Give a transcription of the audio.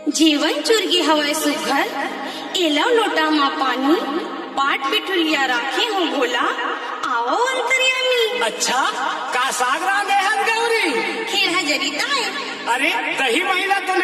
जेवण चुरगी हवय सुघर, एला लोटा मा पानी, पाट पिठुलिया राखे हो भोला, आओ अंतर्यामी। अच्छा, का साग रांधे हैं गौरी? खीर है जरीता है। अरे दही महिला तो